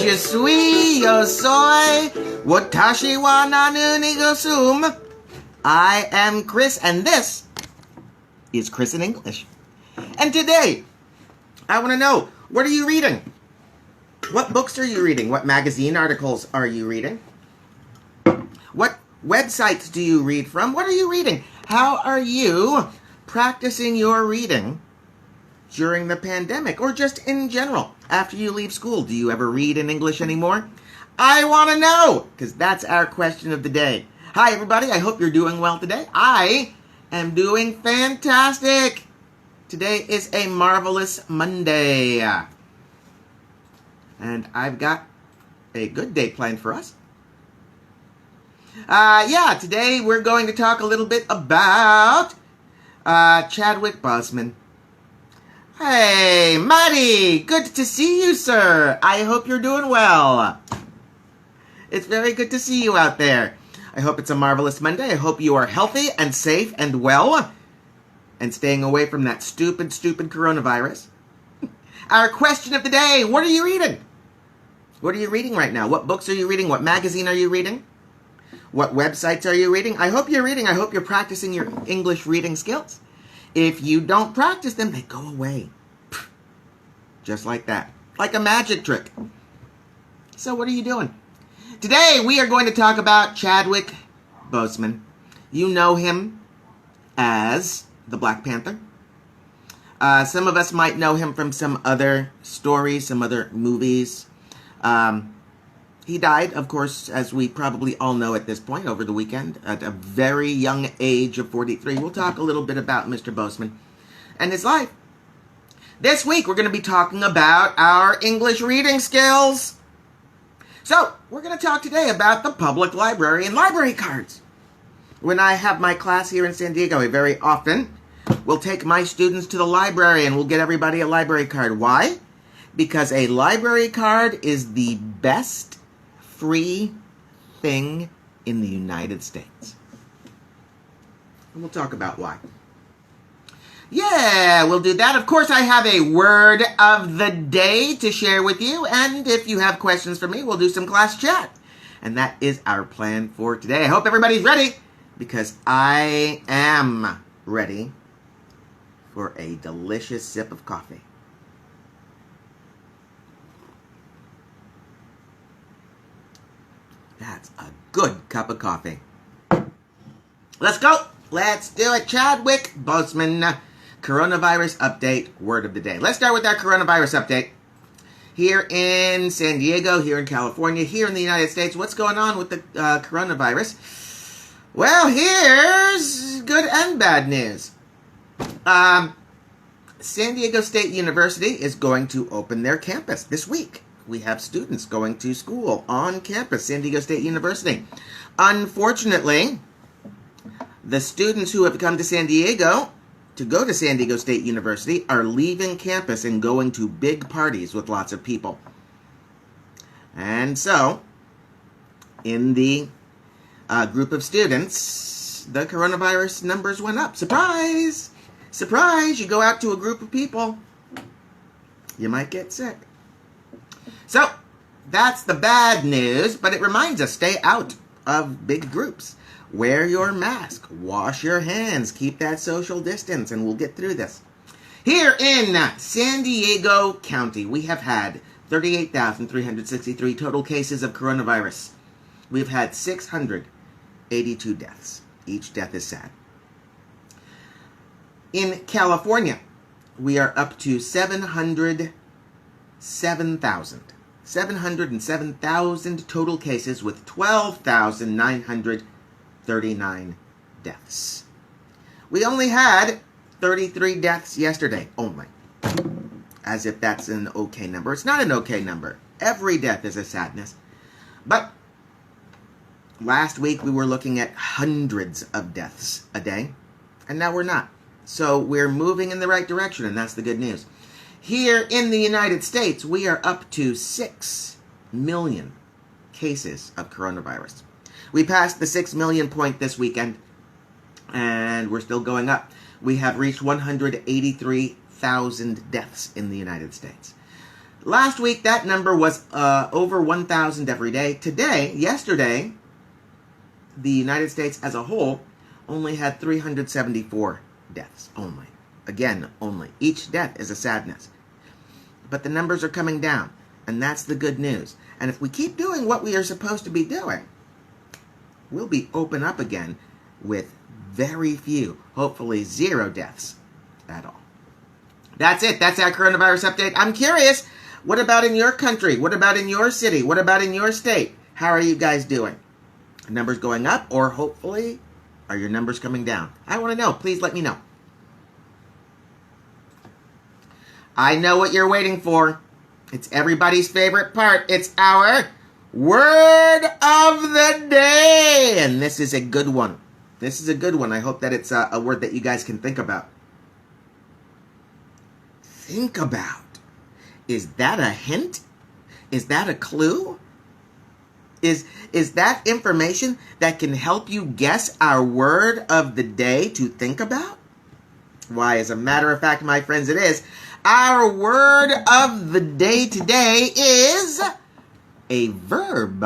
je suis, yo soy, watashi wa nanu ni go sum. I am Chris, and this is Chris in English. And today, I want to know, what are you reading? What books are you reading? What magazine articles are you reading? What websites do you read from? What are you reading? How are you practicing your reading during the pandemic, or just in general after you leave school? Do you ever read in English anymore? I want to know, because that's our question of the day. Hi everybody, I hope you're doing well today. I am doing fantastic. Today is a marvelous Monday, and I've got a good day planned for us. Today we're going to talk a little bit about Chadwick Boseman. Hey, Maddie, good to see you, sir. I hope you're doing well. It's very good to see you out there. I hope it's a marvelous Monday. I hope you are healthy and safe and well and staying away from that stupid coronavirus. Our question of the day, what are you reading? What are you reading right now? What books are you reading? What magazine are you reading? What websites are you reading? I hope you're reading. I hope you're practicing your English reading skills. If you don't practice them, they go away. Just like that. Like a magic trick. So what are you doing? Today, we are going to talk about Chadwick Boseman. You know him as the Black Panther. Some of us might know him from some other stories, some other movies. He died, of course, as we probably all know at this point, over the weekend, at a very young age of 43. We'll talk a little bit about Mr. Boseman and his life. This week, we're going to be talking about our English reading skills. So, we're going to talk today about the public library and library cards. When I have my class here in San Diego, I very often will take my students to the library and we'll get everybody a library card. Why? Because a library card is the best free thing in the United States. And we'll talk about why. Yeah, we'll do that. Of course, I have a word of the day to share with you. And if you have questions for me, we'll do some class chat. And that is our plan for today. I hope everybody's ready, because I am ready for a delicious sip of coffee. That's a good cup of coffee. Let's go. Let's do it. Chadwick Boseman, coronavirus update, word of the day. Let's start with our coronavirus update. Here in San Diego, here in California, here in the United States, what's going on with the coronavirus? Well, here's good and bad news. San Diego State University is going to open their campus this week. We have students going to school on campus, San Diego State University. Unfortunately, the students who have come to San Diego to go to San Diego State University are leaving campus and going to big parties with lots of people. And so, in the group of students, the coronavirus numbers went up. Surprise! Surprise! You go out to a group of people, you might get sick. So, that's the bad news, but it reminds us, stay out of big groups. Wear your mask, wash your hands, keep that social distance, and we'll get through this. Here in San Diego County, we have had 38,363 total cases of coronavirus. We've had 682 deaths. Each death is sad. In California, we are up to 707,000 total cases with 12,939 deaths. We only had 33 deaths yesterday, only. As if that's an okay number. It's not an okay number. Every death is a sadness. But last week we were looking at hundreds of deaths a day, and now we're not. So we're moving in the right direction, and that's the good news. Here in the United States, we are up to 6 million cases of coronavirus. We passed the 6 million point this weekend, and we're still going up. We have reached 183,000 deaths in the United States. Last week, that number was over 1,000 every day. Yesterday, the United States as a whole only had 374 deaths. Only. Again, only. Each death is a sadness. But the numbers are coming down, and that's the good news. And if we keep doing what we are supposed to be doing, we'll be open up again with very few, hopefully 0 deaths at all. That's it. That's our coronavirus update. I'm curious, what about in your country? What about in your city? What about in your state? How are you guys doing? Numbers going up, or hopefully, are your numbers coming down? I want to know. Please let me know. I know what you're waiting for. It's everybody's favorite part. It's our word of the day. And this is a good one. This is a good one. I hope that it's a word that you guys can think about. Think about. Is that a hint? Is that a clue? Is that information that can help you guess our word of the day to think about? Why, as a matter of fact, my friends, it is. Our word of the day today is a verb.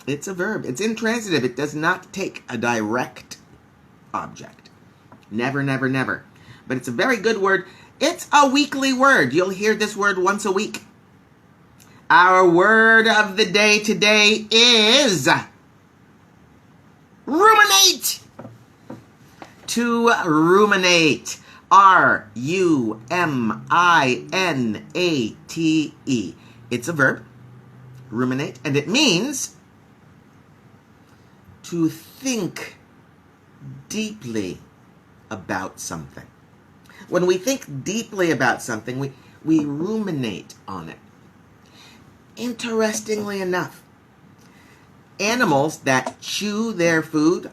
It's a verb. It's intransitive. It does not take a direct object. Never, never, never. But it's a very good word. It's a weekly word. You'll hear this word once a week. Our word of the day today is ruminate. To ruminate. R-U-M-I-N-A-T-E. It's a verb, ruminate, and it means to think deeply about something. When we think deeply about something, we ruminate on it. Interestingly enough, animals that chew their food,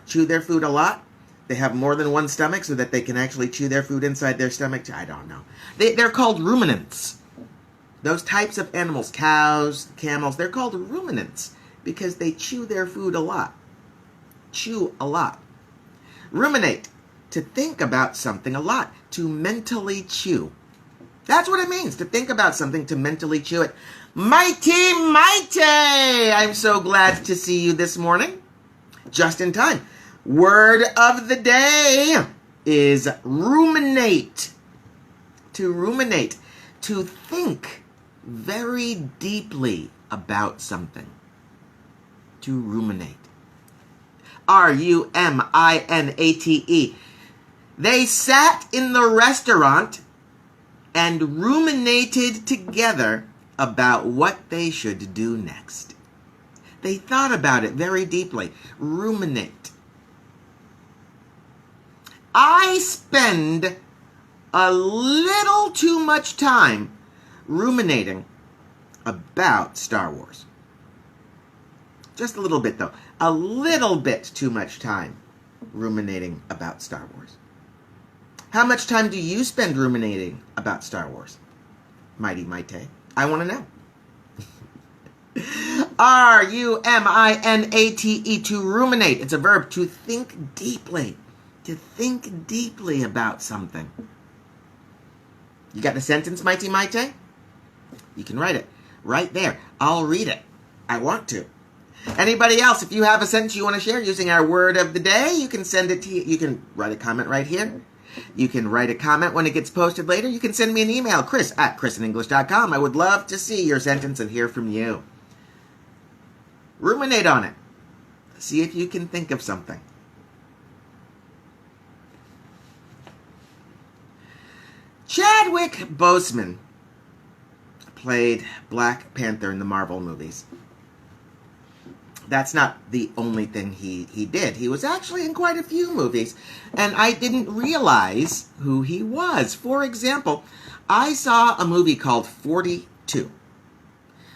chew their food a lot, they have more than one stomach so that they can actually chew their food inside their stomach. I don't know. They're called ruminants. Those types of animals, cows, camels, they're called ruminants because they chew their food a lot. Chew a lot. Ruminate, to think about something a lot, to mentally chew. That's what it means, to think about something, to mentally chew it. Mighty, mighty! I'm so glad to see you this morning. Just in time. Word of the day is ruminate. To ruminate. To think very deeply about something. To ruminate. R-U-M-I-N-A-T-E. They sat in the restaurant and ruminated together about what they should do next. They thought about it very deeply. Ruminate. I spend a little too much time ruminating about Star Wars. Just a little bit, though. A little bit too much time ruminating about Star Wars. How much time do you spend ruminating about Star Wars? Mighty, mighty. I want to know. R-U-M-I-N-A-T-E, to ruminate. It's a verb, to think deeply. To think deeply about something. You got the sentence, mighty, mighty? You can write it right there. I'll read it. I want to. Anybody else, if you have a sentence you want to share using our word of the day, you can send it to you. You can write a comment right here. You can write a comment when it gets posted later. You can send me an email, chris@ChrisinEnglish.com. I would love to see your sentence and hear from you. Ruminate on it. See if you can think of something. Chadwick Boseman played Black Panther in the Marvel movies. That's not the only thing he did. He was actually in quite a few movies, and I didn't realize who he was. For example, I saw a movie called 42,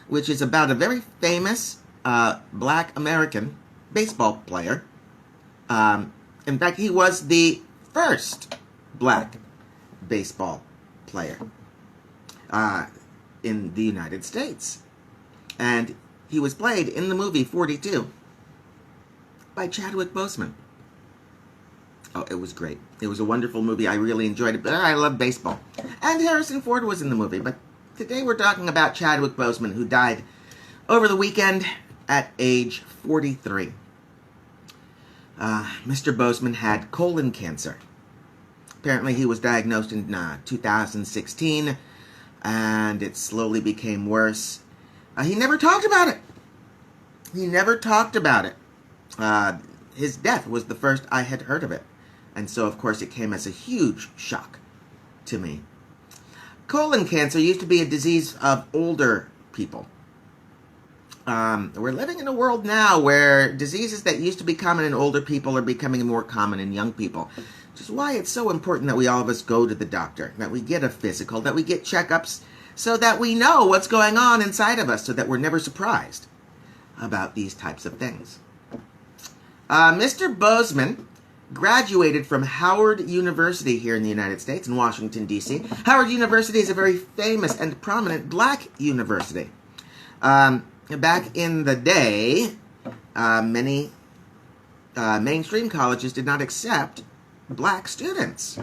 which is about a very famous Black American baseball player. In fact, he was the first Black baseball player in the United States. And he was played in the movie 42 by Chadwick Boseman. Oh, it was great. It was a wonderful movie. I really enjoyed it, but I love baseball. And Harrison Ford was in the movie, but today we're talking about Chadwick Boseman, who died over the weekend at age 43. Mr. Boseman had colon cancer. Apparently he was diagnosed in 2016, and it slowly became worse. He never talked about it. He never talked about it. His death was the first I had heard of it. And so, of course, it came as a huge shock to me. Colon cancer used to be a disease of older people. We're living in a world now where diseases that used to be common in older people are becoming more common in young people. Which is why it's so important that we all of us go to the doctor, that we get a physical, that we get checkups, so that we know what's going on inside of us, so that we're never surprised about these types of things. Mr. Boseman graduated from Howard University here in the United States, in Washington, D.C. Howard University is a very famous and prominent black university. Back in the day, many mainstream colleges did not accept black students.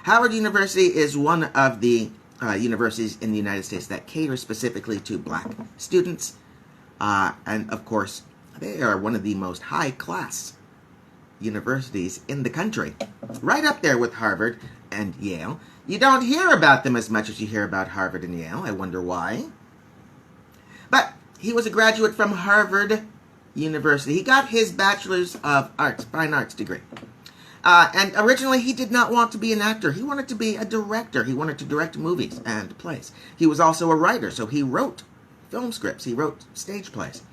Howard University is one of the universities in the United States that cater specifically to black students. And, of course, they are one of the most high-class universities in the country. Right up there with Harvard and Yale. You don't hear about them as much as you hear about Harvard and Yale. I wonder why. But he was a graduate from Harvard University. He got his Bachelor's of Arts, Fine Arts degree. And originally he did not want to be an actor. He wanted to be a director. He wanted to direct movies and plays. He was also a writer, so he wrote film scripts. He wrote stage plays.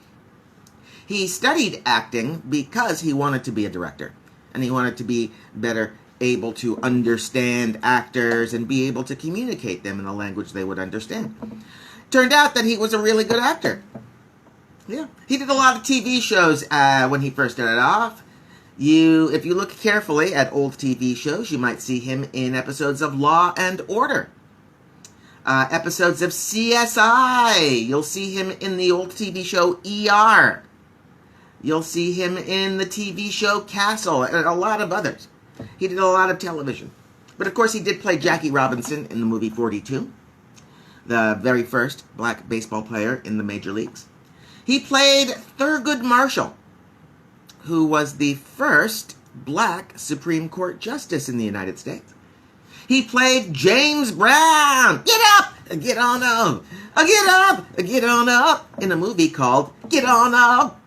He studied acting because he wanted to be a director. And he wanted to be better able to understand actors and be able to communicate them in a language they would understand. Turned out that he was a really good actor. Yeah. He did a lot of TV shows when he first started off. If you look carefully at old TV shows, you might see him in episodes of Law and Order. Episodes of CSI. You'll see him in the old TV show ER. You'll see him in the TV show Castle, and a lot of others. He did a lot of television. But of course he did play Jackie Robinson in the movie 42, the very first black baseball player in the major leagues. He played Thurgood Marshall, who was the first black Supreme Court justice in the United States. He played James Brown. Get up! Get on up! Get up! Get on up! In a movie called Get On Up!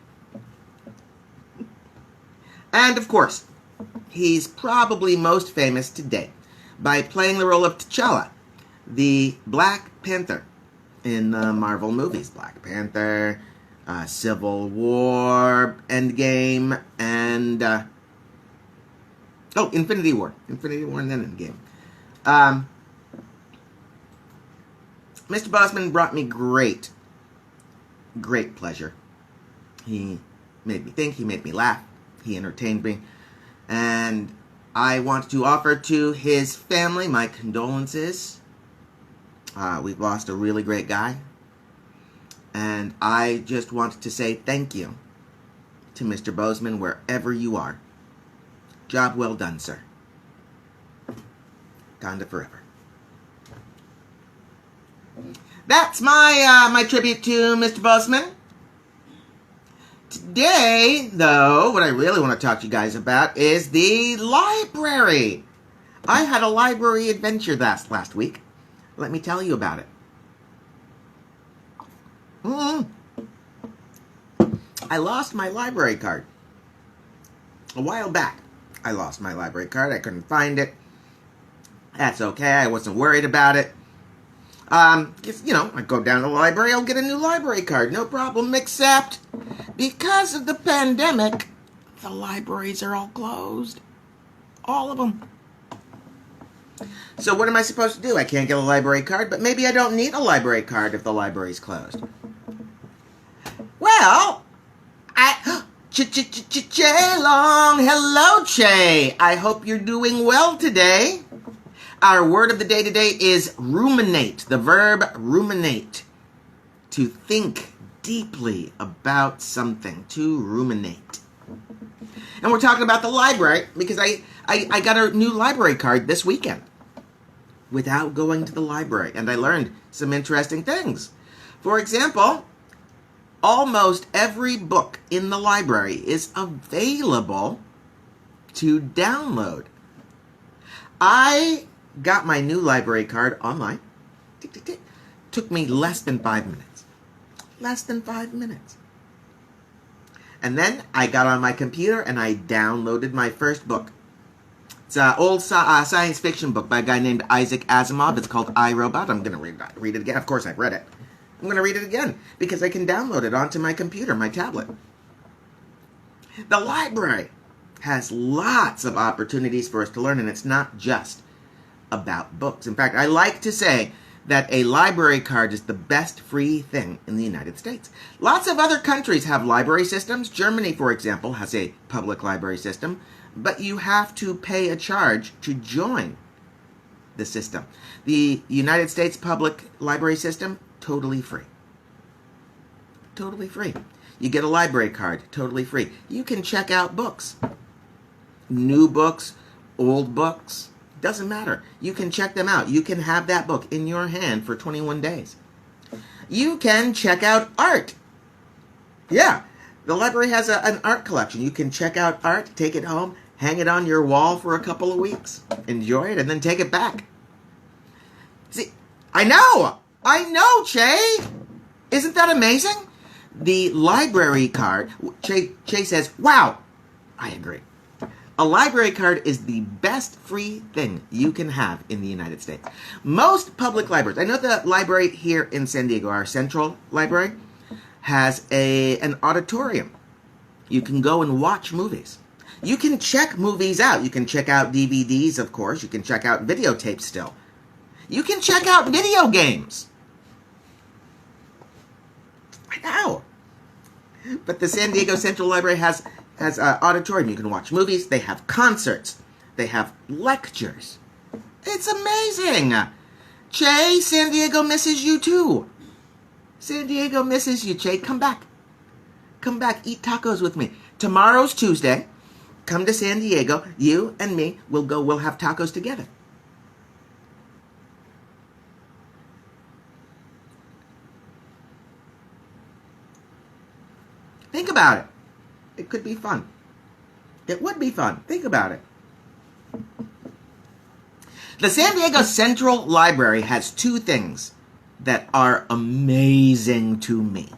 And, of course, he's probably most famous today by playing the role of T'Challa, the Black Panther in the Marvel movies. Black Panther, Civil War, Endgame, and... Infinity War. Infinity War and then Endgame. Mr. Boseman brought me great pleasure. He made me think, he made me laugh, he entertained me, and I want to offer to his family my condolences. We've lost a really great guy, and I just want to say thank you to Mr. Boseman wherever you are. Job well done, sir. Wakanda forever. That's my tribute to Mr. Boseman. Today, though, what I really want to talk to you guys about is the library. I had a library adventure last week. Let me tell you about it. I lost my library card. A while back, I lost my library card. I couldn't find it. That's okay. I wasn't worried about it. I go down to the library, I'll get a new library card. No problem, except because of the pandemic, the libraries are all closed. All of them. So what am I supposed to do? I can't get a library card, but maybe I don't need a library card if the library's closed. Well, Che-Long. Hello, Che. I hope you're doing well today. Our word of the day today is ruminate. The verb ruminate. To think deeply about something. To ruminate. And we're talking about the library because I got a new library card this weekend without going to the library. And I learned some interesting things. For example, almost every book in the library is available to download. I got my new library card online. Tick, tick, tick. Took me less than 5 minutes. Less than 5 minutes. And then I got on my computer and I downloaded my first book. It's an old science fiction book by a guy named Isaac Asimov. It's called I, Robot. I'm going to read it again. Of course, I've read it. I'm going to read it again because I can download it onto my computer, my tablet. The library has lots of opportunities for us to learn, and it's not just about books. In fact, I like to say that a library card is the best free thing in the United States. Lots of other countries have library systems. Germany, for example, has a public library system, but you have to pay a charge to join the system. The United States public library system, totally free. Totally free. You get a library card, totally free. You can check out books. New books, old books, doesn't matter. You can check them out. You can have that book in your hand for 21 days. You can check out art. Yeah, the library has an art collection. You can check out art, take it home, hang it on your wall for a couple of weeks, enjoy it, and then take it back. See, I know, Che. Isn't that amazing? The library card, Che says, wow, I agree. A library card is the best free thing you can have in the United States. Most public libraries, I know the library here in San Diego, our central library, has an auditorium. You can go and watch movies. You can check movies out. You can check out DVDs, of course. You can check out videotapes still. You can check out video games. I know. But the San Diego Central Library has an auditorium. You can watch movies. They have concerts. They have lectures. It's amazing. Che, San Diego misses you too. San Diego misses you, Che. Come back. Come back. Eat tacos with me. Tomorrow's Tuesday. Come to San Diego. You and me will go. We'll have tacos together. Think about it. It could be fun. It would be fun. Think about it. The San Diego Central Library has two things that are amazing to me.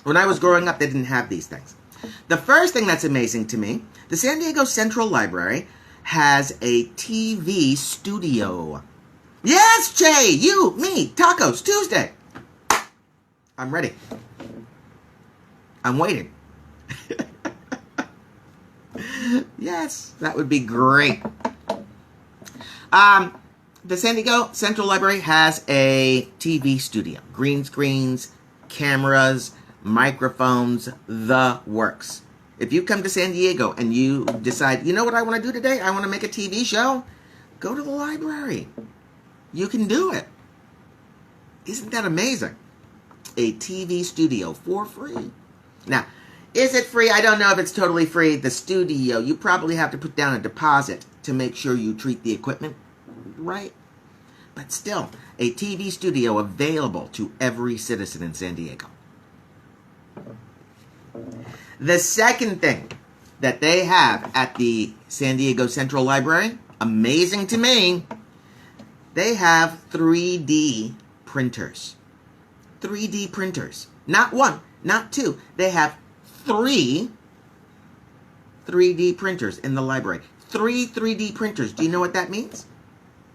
When I was growing up, they didn't have these things. The first thing that's amazing to me, the San Diego Central Library has a TV studio. Yes, Che, you, me, tacos, Tuesday. I'm ready. I'm waiting. Yes, that would be great. The San Diego Central Library has a TV studio. Green screens, cameras, microphones, the works. If you come to San Diego and you decide, you know what I want to do today? I want to make a TV show. Go to the library. You can do it. Isn't that amazing? A TV studio for free. Now, is it free? I don't know if it's totally free. The studio, you probably have to put down a deposit to make sure you treat the equipment right. But still, a TV studio available to every citizen in San Diego. The second thing that they have at the San Diego Central Library, amazing to me, they have 3D printers. 3D printers. Not one, not two. They have 3 3D printers in the library. 3 3D printers. Do you know what that means?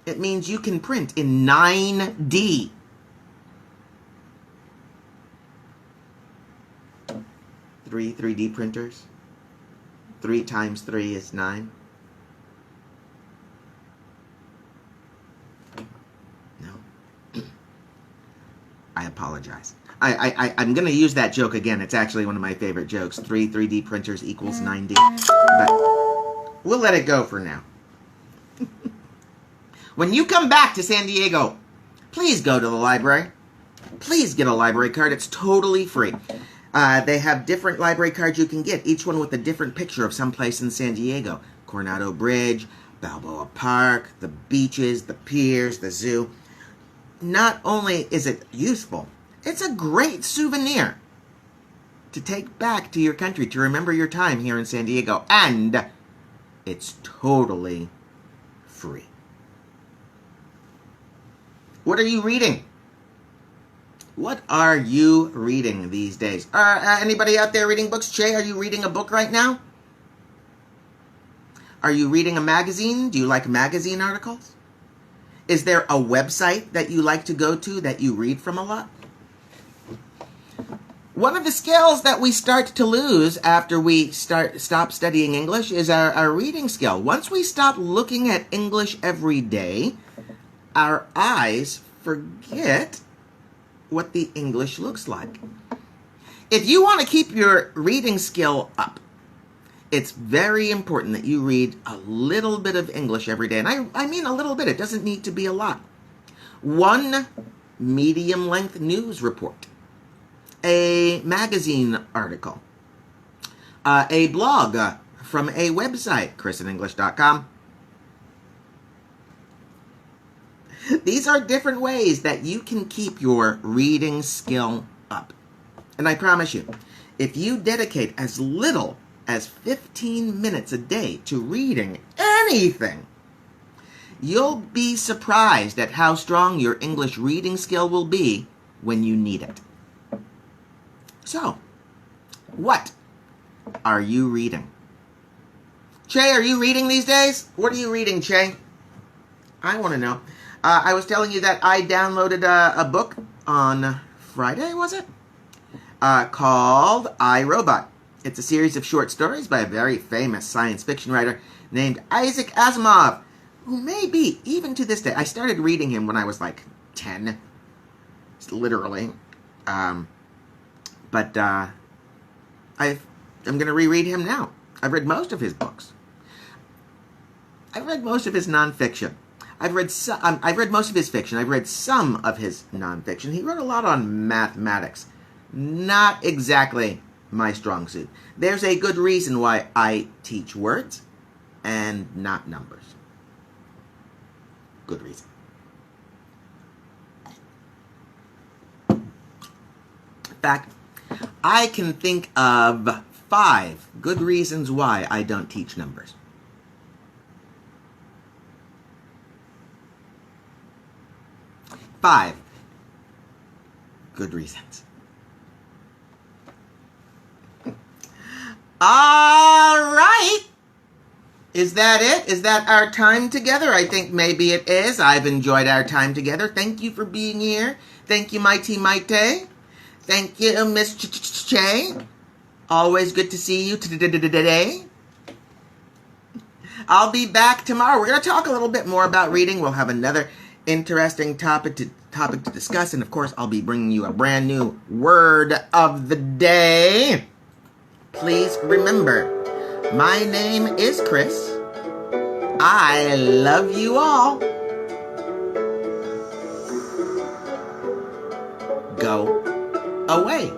It means you can print in 9D. Three 3D printers. 3 times 3 is 9. No. I apologize. I'm going to use that joke again. It's actually one of my favorite jokes. 3 3D printers equals 9D. But we'll let it go for now. When you come back to San Diego, please go to the library. Please get a library card. It's totally free. They have different library cards you can get, each one with a different picture of someplace in San Diego. Coronado Bridge, Balboa Park, the beaches, the piers, the zoo. Not only is it useful, it's a great souvenir to take back to your country, to remember your time here in San Diego. And it's totally free. What are you reading? What are you reading these days? Anybody out there reading books? Che, are you reading a book right now? Are you reading a magazine? Do you like magazine articles? Is there a website that you like to go to that you read from a lot? One of the skills that we start to lose after we stop studying English is our reading skill. Once we stop looking at English every day, our eyes forget what the English looks like. If you want to keep your reading skill up, it's very important that you read a little bit of English every day. And I mean a little bit. It doesn't need to be a lot. One medium-length news report, a magazine article, a blog from a website, ChrisinEnglish.com. These are different ways that you can keep your reading skill up. And I promise you, if you dedicate as little as 15 minutes a day to reading anything, you'll be surprised at how strong your English reading skill will be when you need it. So, what are you reading? Che, are you reading these days? What are you reading, Che? I want to know. I was telling you that I downloaded a book on Friday, was it? Called I, Robot. It's a series of short stories by a very famous science fiction writer named Isaac Asimov, who may be, even to this day, I started reading him when I was like 10, literally. But I'm going to reread him now. I've read most of his books. I've read most of his nonfiction. I've read most of his fiction. I've read some of his nonfiction. He wrote a lot on mathematics. Not exactly my strong suit. There's a good reason why I teach words and not numbers. Good reason. In fact, I can think of 5 good reasons why I don't teach numbers. Five good reasons. All right. Is that it? Is that our time together? I think maybe it is. I've enjoyed our time together. Thank you for being here. Thank you, Mighty Maite. Thank you, Miss Che. Always good to see you today. I'll be back tomorrow. We're going to talk a little bit more about reading. We'll have another interesting topic to discuss. And, of course, I'll be bringing you a brand new word of the day. Please remember, my name is Chris. I love you all. Go away.